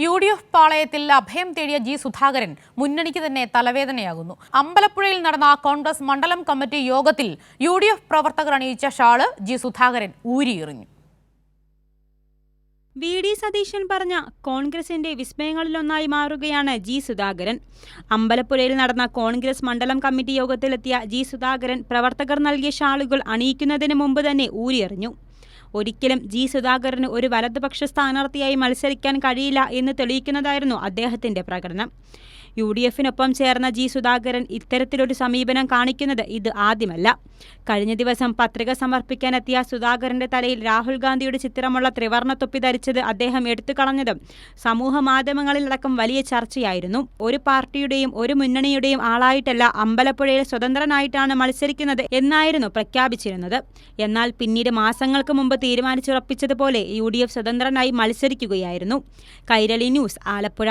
UDF പാളയത്തിൽ അഭയം തേടിയ ജി സുധാകരൻ മുന്നണിക്ക് തന്നെ തലവേദനയാകുന്നു. അമ്പലപ്പുഴയിൽ നടന്ന കോൺഗ്രസ് മണ്ഡലം കമ്മിറ്റി യോഗത്തിൽ UDF പ്രവർത്തകർ അണിയിച്ച ഷാള് ജി സുധാകരൻ ഊരിയെറിഞ്ഞു. VD സതീശൻ പറഞ്ഞ കോൺഗ്രസിന്റെ വിസ്മയങ്ങളിലൊന്നായി മാറുകയാണ് ജി സുധാകരൻ. അമ്പലപ്പുഴയിൽ നടന്ന കോൺഗ്രസ് മണ്ഡലം കമ്മിറ്റി യോഗത്തിലെത്തിയ ജി സുധാകരൻ പ്രവർത്തകർ നൽകിയ ഷാളുകൾ അണിയിക്കുന്നതിന് മുമ്പ് തന്നെ ഊരിയെറിഞ്ഞു. ഒരിക്കലും ജി സുധാകരന് ഒരു വലതുപക്ഷ സ്ഥാനാർത്ഥിയായി മത്സരിക്കാൻ കഴിയില്ല എന്ന് തെളിയിക്കുന്നതായിരുന്നു അദ്ദേഹത്തിന്റെ പ്രകടനം. UDFനൊപ്പം ചേർന്ന ജി സുധാകരൻ ഇത്തരത്തിലൊരു സമീപനം കാണിക്കുന്നത് ഇത് ആദ്യമല്ല. കഴിഞ്ഞ ദിവസം പത്രിക സമർപ്പിക്കാനെത്തിയ സുധാകരന്റെ തലയിൽ രാഹുൽ ഗാന്ധിയുടെ ചിത്രമുള്ള ത്രിവർണ്ണ തൊപ്പി ധരിച്ചത് അദ്ദേഹം എടുത്തുകളഞ്ഞതും സമൂഹ മാധ്യമങ്ങളിലടക്കം വലിയ ചർച്ചയായിരുന്നു. ഒരു പാർട്ടിയുടെയും ഒരു മുന്നണിയുടെയും ആളായിട്ടല്ല, അമ്പലപ്പുഴയിൽ സ്വതന്ത്രനായിട്ടാണ് മത്സരിക്കുന്നത് എന്നായിരുന്നു പ്രഖ്യാപിച്ചിരുന്നത്. എന്നാൽ പിന്നീട് മാസങ്ങൾക്ക് മുമ്പ് തീരുമാനിച്ചുറപ്പിച്ചതുപോലെ UDF സ്വതന്ത്രനായി മത്സരിക്കുകയായിരുന്നു. കൈരളി ന്യൂസ്, ആലപ്പുഴ.